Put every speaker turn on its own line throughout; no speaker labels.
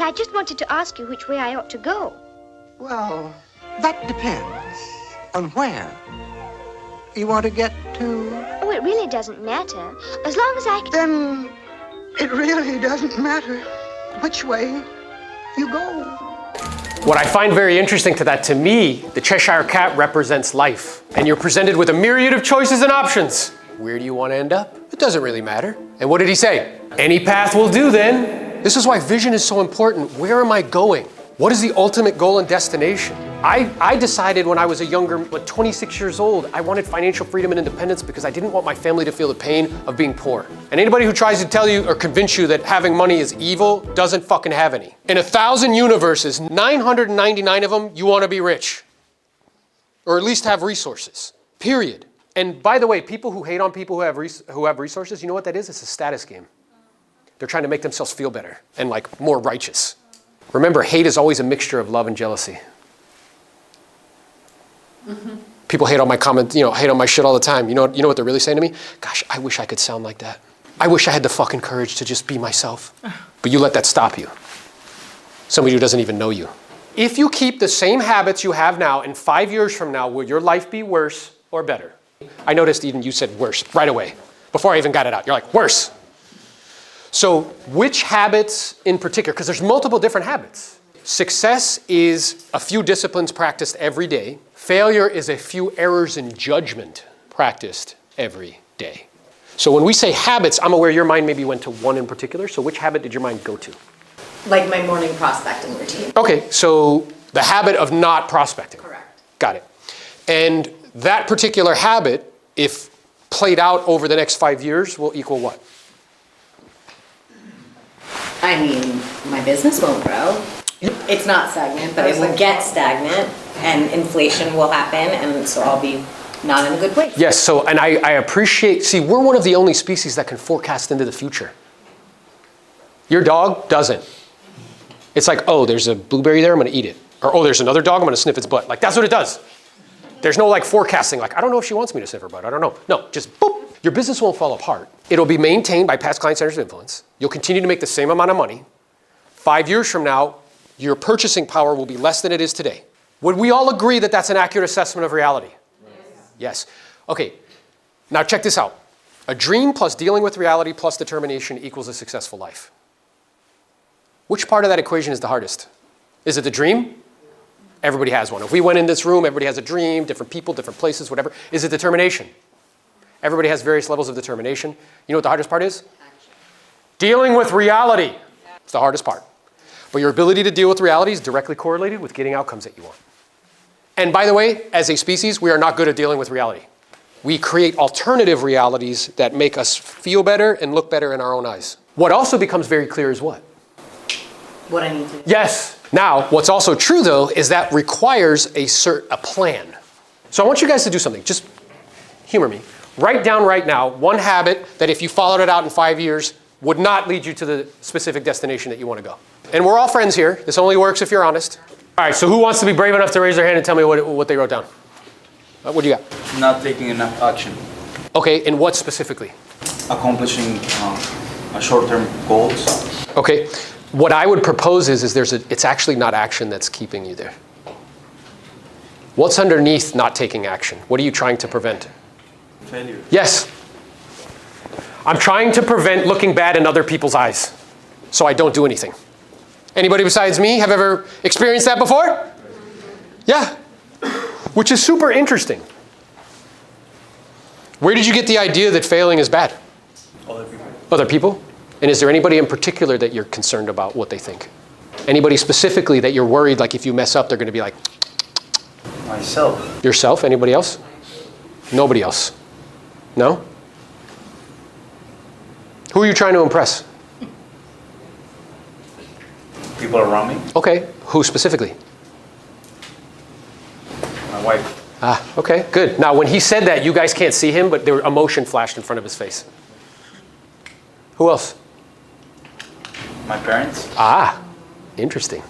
I just wanted to ask you which way I ought to go.
Well, that depends on where you want to get to.
Oh, it really doesn't matter. As long as I can...
Then it really doesn't matter which way you go.
What I find very interesting to me, the Cheshire Cat represents life. And you're presented with a myriad of choices and options. Where do you want to end up? It doesn't really matter. And what did he say? Any path will do then. This is why vision is so important. Where am I going? What is the ultimate goal and destination? I decided when I was a younger, 26 years old, I wanted financial freedom and independence because I didn't want my family to feel the pain of being poor. And anybody who tries to tell you or convince you that having money is evil doesn't fucking have any. In 1,000 universes, 999 of them, you want to be rich. Or at least have resources, period. And by the way, people who hate on people who have resources, you know what that is? It's a status game. They're trying to make themselves feel better and like more righteous. Remember, hate is always a mixture of love and jealousy. Mm-hmm. People hate on my comments, hate on my shit all the time. You know what they're really saying to me? Gosh, I wish I could sound like that. I wish I had the fucking courage to just be myself. But you let that stop you. Somebody who doesn't even know you. If you keep the same habits you have now, in 5 years from now, will your life be worse or better? I noticed even you said worse right away. Before I even got it out, you're like, worse. So which habits in particular, because there's multiple different habits. Success is a few disciplines practiced every day. Failure is a few errors in judgment practiced every day. So when we say habits, I'm aware your mind maybe went to one in particular. So which habit did your mind go to?
Like my morning prospecting routine.
Okay, so the habit of not prospecting.
Correct.
Got it. And that particular habit, if played out over the next 5 years, will equal what?
I mean, my business won't grow. It's not stagnant, but it will get stagnant and inflation will happen, and so I'll be not in a good place.
Yes, so, and I appreciate, see, we're one of the only species that can forecast into the future. Your dog doesn't. It's like, oh, there's a blueberry there, I'm gonna eat it. Or, oh, there's another dog, I'm gonna sniff its butt. Like, that's what it does. There's no like forecasting, like, I don't know if she wants me to sniff her butt, I don't know. No, just boop. Your business won't fall apart. It'll be maintained by past client centers of influence. You'll continue to make the same amount of money. 5 years from now, your purchasing power will be less than it is today. Would we all agree that that's an accurate assessment of reality? Yes. Okay, now check this out. A dream plus dealing with reality plus determination equals a successful life. Which part of that equation is the hardest? Is it the dream? Everybody has one. If we went in this room, everybody has a dream, different people, different places, whatever. Is it determination? Everybody has various levels of determination. You know what the hardest part is? Action. Dealing with reality. It's the hardest part. But your ability to deal with reality is directly correlated with getting outcomes that you want. And by the way, as a species, we are not good at dealing with reality. We create alternative realities that make us feel better and look better in our own eyes. What also becomes very clear is what?
What I need to do.
Yes. Now, what's also true though, is that requires a plan. So I want you guys to do something. Just humor me. Write down right now one habit that if you followed it out in 5 years would not lead you to the specific destination that you want to go. And we're all friends here. This only works if you're honest. All right, so who wants to be brave enough to raise their hand and tell me what they wrote down? What do you got?
Not taking enough action.
Okay, and what specifically?
Accomplishing short-term goals.
Okay, what I would propose is it's actually not action that's keeping you there. What's underneath not taking action? What are you trying to prevent?
Failure.
Yes. I'm trying to prevent looking bad in other people's eyes, so I don't do anything. Anybody besides me have ever experienced that before? Yeah. Which is super interesting. Where did you get the idea that failing is bad?
Other people.
Other people? And is there anybody in particular that you're concerned about what they think? Anybody specifically that you're worried, like if you mess up, they're going to be like?
Myself.
Yourself? Anybody else? Nobody else. No? Who are you trying to impress?
People around me.
Okay. Who specifically?
My wife.
Ah, okay, good. Now, when he said that, you guys can't see him, but there emotion flashed in front of his face. Who else?
My parents.
Ah, interesting.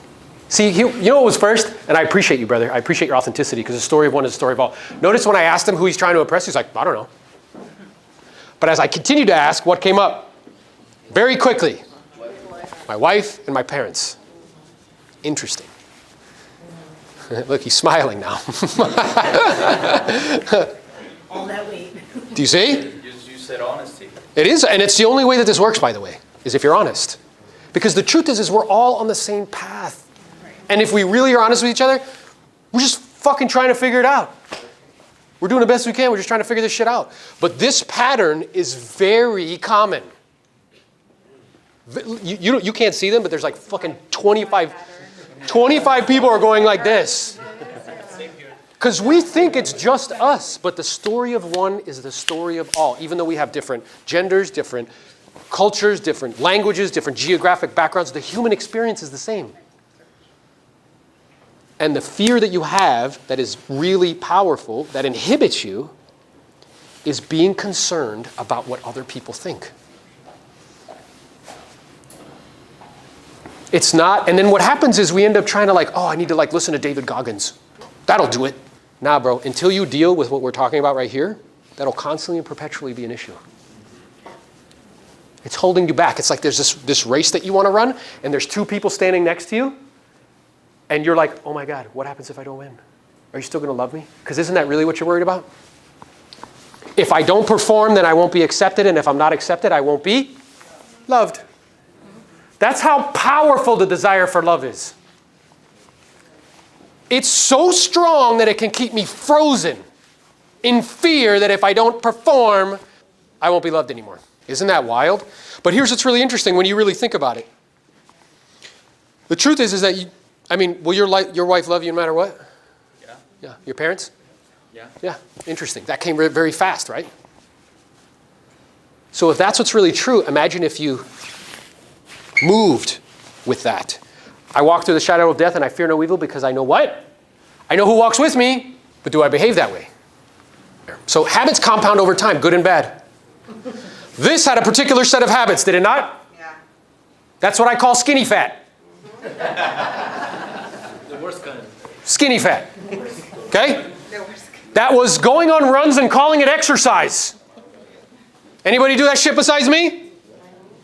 See, you know what was first? And I appreciate you, brother. I appreciate your authenticity because the story of one is the story of all. Notice when I asked him who he's trying to impress, he's like, I don't know. But as I continued to ask, what came up? Very quickly. My wife and my parents. Interesting. Look, he's smiling now.
All that weight.
Do you see?
You said honesty.
It is, and it's the only way that this works, by the way, is if you're honest. Because the truth is we're all on the same path. And if we really are honest with each other, we're just fucking trying to figure it out. We're doing the best we can. We're just trying to figure this shit out. But this pattern is very common. You can't see them, but there's like fucking 25 people are going like this. Because we think it's just us, but the story of one is the story of all. Even though we have different genders, different cultures, different languages, different geographic backgrounds, the human experience is the same. And the fear that you have that is really powerful, that inhibits you, is being concerned about what other people think. It's not, and then what happens is we end up trying to I need to listen to David Goggins. That'll do it. Nah, bro, until you deal with what we're talking about right here, that'll constantly and perpetually be an issue. It's holding you back. It's like there's this race that you want to run, and there's two people standing next to you, and you're like, oh my God, what happens if I don't win? Are you still going to love me? Because isn't that really what you're worried about? If I don't perform, then I won't be accepted, and if I'm not accepted, I won't be loved. That's how powerful the desire for love is. It's so strong that it can keep me frozen in fear that if I don't perform, I won't be loved anymore. Isn't that wild? But here's what's really interesting when you really think about it. The truth is that will your wife love you no matter what?
Yeah.
Yeah. Your parents?
Yeah.
Yeah. Interesting. That came very fast, right? So if that's what's really true, imagine if you moved with that. I walk through the shadow of death and I fear no evil because I know what? I know who walks with me, but do I behave that way? So habits compound over time, good and bad. This had a particular set of habits, did it not?
Yeah.
That's what I call skinny fat.
The worst kind.
Skinny fat. Okay? That was going on runs and calling it exercise. Anybody do that shit besides me?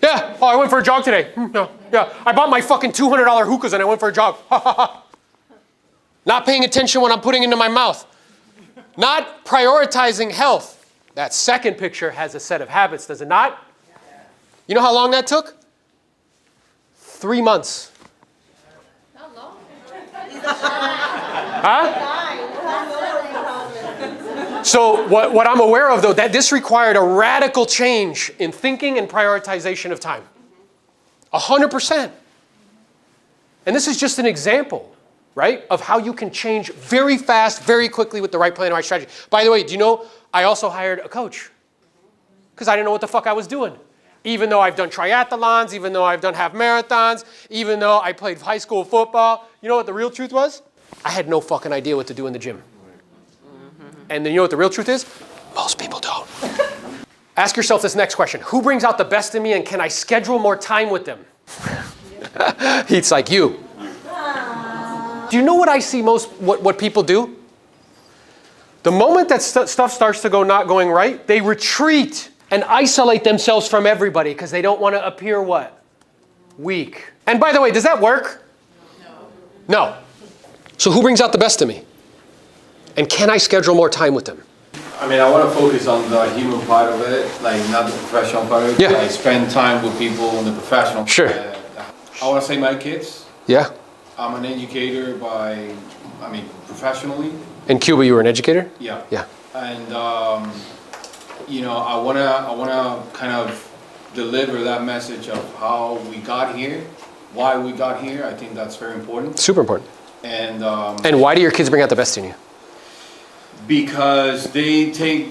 Yeah. Oh, I went for a jog today. No. Yeah. I bought my fucking $200 hookahs and I went for a jog. Not paying attention when I'm putting into my mouth. Not prioritizing health. That second picture has a set of habits, does it not? You know how long that took? 3 months.
Not long.
Huh? So what I'm aware of, though, that this required a radical change in thinking and prioritization of time. 100%. And this is just an example, right, of how you can change very fast, very quickly with the right plan and right strategy. By the way, do you know, I also hired a coach because I didn't know what the fuck I was doing. Even though I've done triathlons, even though I've done half marathons, even though I played high school football, you know what the real truth was? I had no fucking idea what to do in the gym. And then you know what the real truth is? Most people don't. Ask yourself this next question. Who brings out the best in me and can I schedule more time with them? It's like you. Do you know what I see what people do? The moment that stuff starts to go not going right, they retreat and isolate themselves from everybody because they don't want to appear what? Weak. And by the way, does that work? No. So who brings out the best in me? And can I schedule more time with them?
I mean, I want to focus on the human part of it, like not the professional part of it.
Yeah.
Like spend time with people in the professional.
Sure.
I want to say my kids.
Yeah.
I'm an educator professionally.
In Cuba, you were an educator?
Yeah.
Yeah.
And I wanna kind of deliver that message of how we got here, why we got here. I think that's very important.
Super important.
And
why do your kids bring out the best in you?
Because they take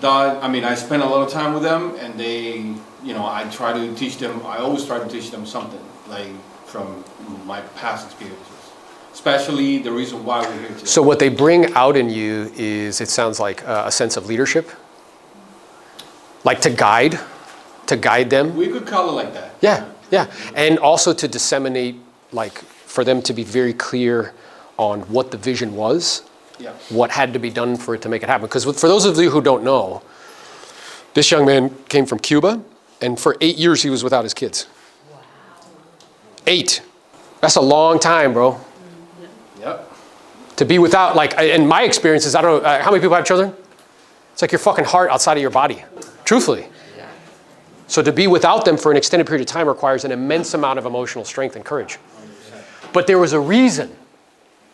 that, I spend a lot of time with them and they, I try to teach them, I always try to teach them something, like from my past experiences. Especially the reason why we're here today.
So what they bring out in you is, it sounds like a sense of leadership? Like to guide them?
We could call it like that.
Yeah. And also to disseminate, like for them to be very clear on what the vision was.
Yeah.
What had to be done for it to make it happen. Because for those of you who don't know, this young man came from Cuba, and for 8 years he was without his kids. Wow. 8. That's a long time, bro.
Yep.
To be without, like, in my experiences, I don't know, how many people have children? It's like your fucking heart outside of your body, truthfully. So to be without them for an extended period of time requires an immense amount of emotional strength and courage. But there was a reason.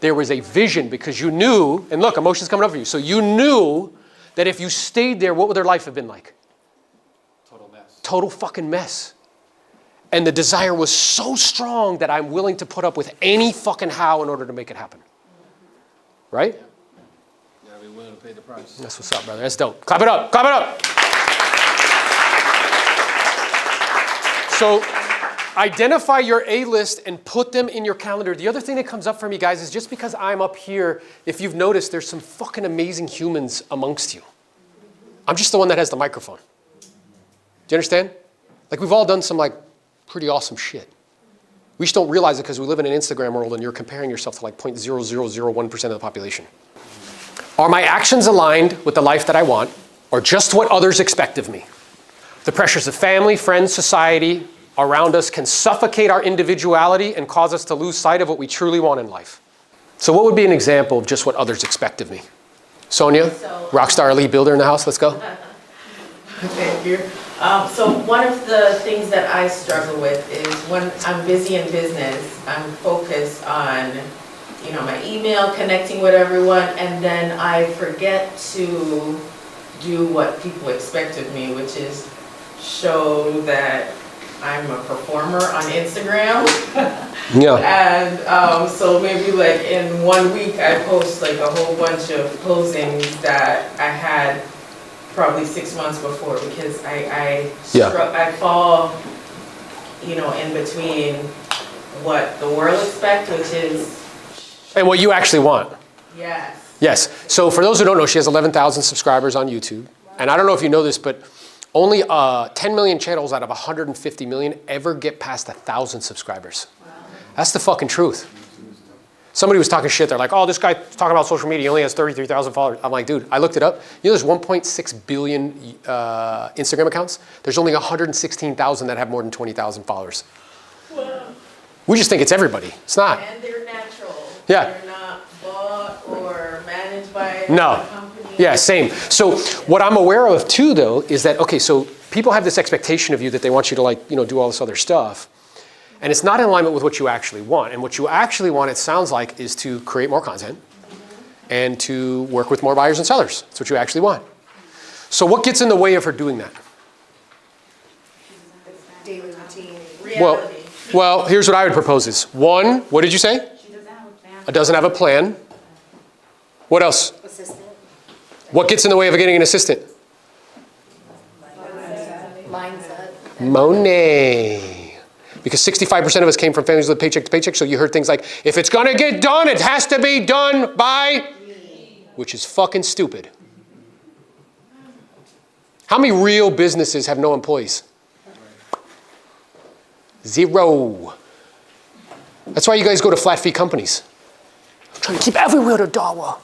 There was a vision because you knew, and look, emotions coming up for you. So you knew that if you stayed there, what would their life have been like?
Total mess.
Total fucking mess. And the desire was so strong that I'm willing to put up with any fucking how in order to make it happen. Right?
You gotta be willing to pay the price.
That's what's up, brother. That's dope. Clap it up. Clap it up. So identify your A-list and put them in your calendar. The other thing that comes up for me, guys, is just because I'm up here, if you've noticed, there's some fucking amazing humans amongst you. I'm just the one that has the microphone. Do you understand? Like, we've all done some, like, pretty awesome shit. We just don't realize it because we live in an Instagram world and you're comparing yourself to like 0.0001% of the population. Are my actions aligned with the life that I want or just what others expect of me? The pressures of family, friends, society around us can suffocate our individuality and cause us to lose sight of what we truly want in life. So what would be an example of just what others expect of me? Sonia, rockstar elite builder in the house, let's go.
Thank you. So one of the things that I struggle with is when I'm busy in business, I'm focused on, you know, my email, connecting with everyone, and then I forget to do what people expect of me, which is show that I'm a performer on Instagram.
Yeah.
And so maybe like in 1 week I post like a whole bunch of closings that I had probably 6 months before, because I fall, you know, in between what the world expects, which is...
And what you actually want.
Yes.
Yes. So for those who don't know, she has 11,000 subscribers on YouTube. And I don't know if you know this, but only 10 million channels out of 150 million ever get past 1,000 subscribers. Wow. That's the fucking truth. Somebody was talking shit. They're like, oh, this guy's talking about social media. He only has 33,000 followers. I'm like, dude, I looked it up. You know, there's 1.6 billion Instagram accounts. There's only 116,000 that have more than 20,000 followers. Wow. We just think it's everybody. It's not.
And they're natural.
Yeah.
They're not bought or managed by a company.
Yeah, same. So what I'm aware of too, though, is that, okay, so people have this expectation of you that they want you to, like, you know, do all this other stuff. And it's not in alignment with what you actually want. And what you actually want, it sounds like, is to create more content and to work with more buyers and sellers. That's what you actually want. So what gets in the way of her doing that?
Daily routine. Reality.
Well, here's what I would propose is, one, what did you say?
She doesn't have a plan.
Doesn't have a plan. What else?
Assistant.
What gets in the way of getting an assistant?
Mindset.
Money. Because 65% of us came from families with paycheck to paycheck, so you heard things like, if it's gonna get done, it has to be done by me. Which is fucking stupid. How many real businesses have no employees? Zero. That's why you guys go to flat fee companies. I'm trying to keep everywhere to dollar.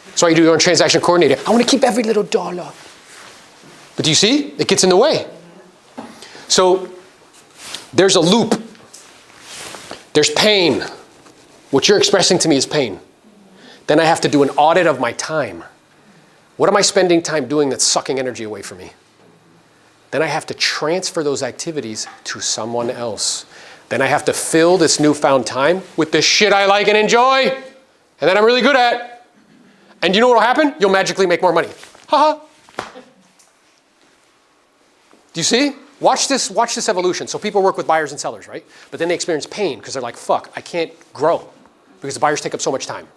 That's why you do your own transaction coordinator. I want to keep every little dollar. But do you see? It gets in the way. So there's a loop. There's pain. What you're expressing to me is pain. Then I have to do an audit of my time. What am I spending time doing that's sucking energy away from me? Then I have to transfer those activities to someone else. Then I have to fill this newfound time with the shit I like and enjoy, and that I'm really good at. And you know what will happen? You'll magically make more money. Ha ha. Do you see? Watch this evolution. So people work with buyers and sellers, right? But then they experience pain because they're like, fuck, I can't grow because the buyers take up so much time.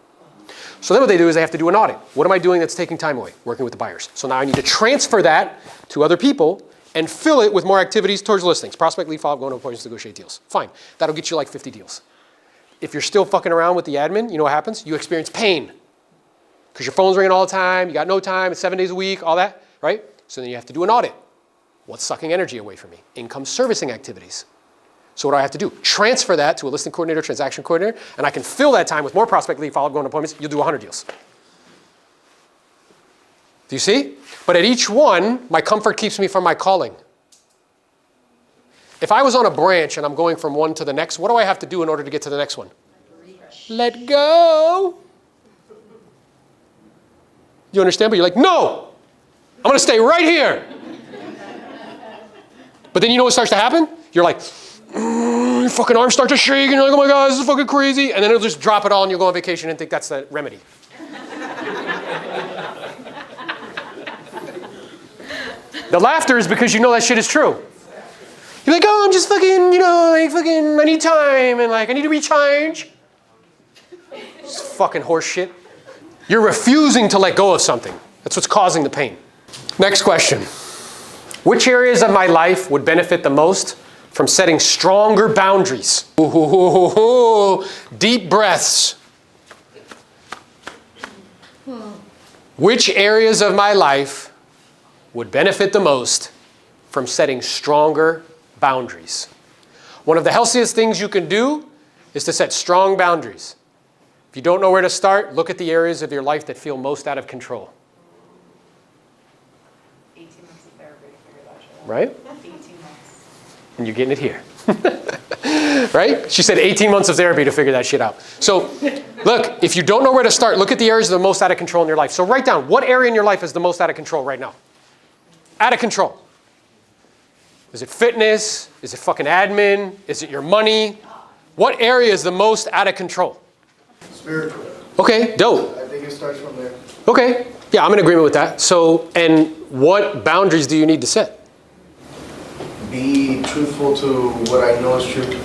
So then what they do is they have to do an audit. What am I doing that's taking time away? Working with the buyers. So now I need to transfer that to other people and fill it with more activities towards listings. Prospect, lead, follow-up, go to appointments, negotiate deals. Fine. That'll get you like 50 deals. If you're still fucking around with the admin, you know what happens? You experience pain because your phone's ringing all the time. You got no time. It's 7 days a week, all that, right? So then you have to do an audit. What's sucking energy away from me? Income servicing activities. So what do I have to do? Transfer that to a listing coordinator, transaction coordinator, and I can fill that time with more prospect, lead, follow-up, go to appointments. You'll do 100 deals. Do you see? But at each one, my comfort keeps me from my calling. If I was on a branch and I'm going from one to the next, what do I have to do in order to get to the next one? Let go. You understand? But you're like, no, I'm going to stay right here. But then you know what starts to happen? You're like, your fucking arms start to shake, and you're like, oh my God, this is fucking crazy. And then it'll just drop it all, and you'll go on vacation and think that's the remedy. The laughter is because you know that shit is true. You're like, oh, I'm just fucking, I need time, and like, I need to recharge. It's fucking horse shit. You're refusing to let go of something. That's what's causing the pain. Next question. Which areas of my life would benefit the most from setting stronger boundaries? Ooh, deep breaths. Which areas of my life would benefit the most from setting stronger boundaries? One of the healthiest things you can do is to set strong boundaries. If you don't know where to start, look at the areas of your life that feel most out of control.
18 months of therapy to figure that shit out.
Right?
18 months.
And you're getting it here. Right? She said 18 months of therapy to figure that shit out. So look, if you don't know where to start, look at the areas that are the most out of control in your life. So write down, what area in your life is the most out of control right now? Out of control. Is it fitness? Is it fucking admin? Is it your money? What area is the most out of control?
Spiritual.
Okay, dope.
I think it starts from there.
Okay, yeah, I'm in agreement with that. So, and what boundaries do you need to set?
Be truthful to what I know is true.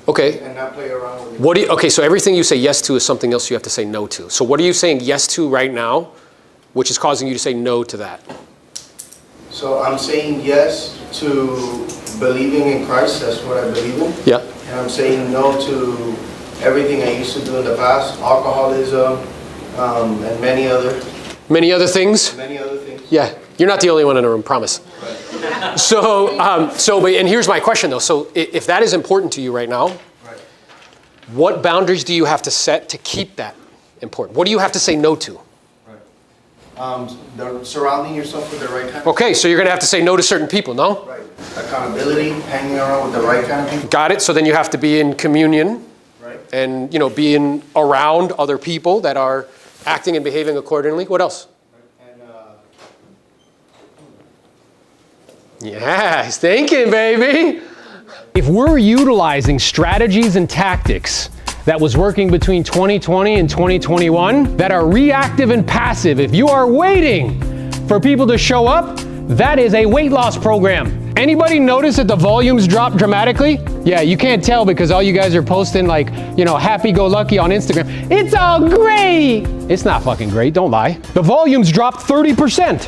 Okay.
And not play around with it.
What do you, okay, so everything you say yes to is something else you have to say no to. So what are you saying yes to right now, which is causing you to say no to that?
So I'm saying yes to believing in Christ. That's what I believe in.
Yeah.
And I'm saying no to everything I used to do in the past, alcoholism, and many other
things?
Many other things.
Yeah, you're not the only one in the room, promise.
Right.
And here's my question though. So if that is important to you right now,
Right.
what boundaries do you have to set to keep that important? What do you have to say no to?
Surrounding yourself with the right kind of
Okay, so you're gonna have to say no to certain people, no?
Right. Accountability, hanging around with the right kind of people.
Got it, so then you have to be in communion.
Right.
And being around other people that are acting and behaving accordingly. What else?
And
Yeah, he's thinking, baby. If we're utilizing strategies and tactics that was working between 2020 and 2021 that are reactive and passive, if you are waiting for people to show up, that is a weight loss program. Anybody notice that the volumes dropped dramatically? Yeah, you can't tell because all you guys are posting like, happy-go-lucky on Instagram. It's all great. It's not fucking great, don't lie. The volumes dropped 30%.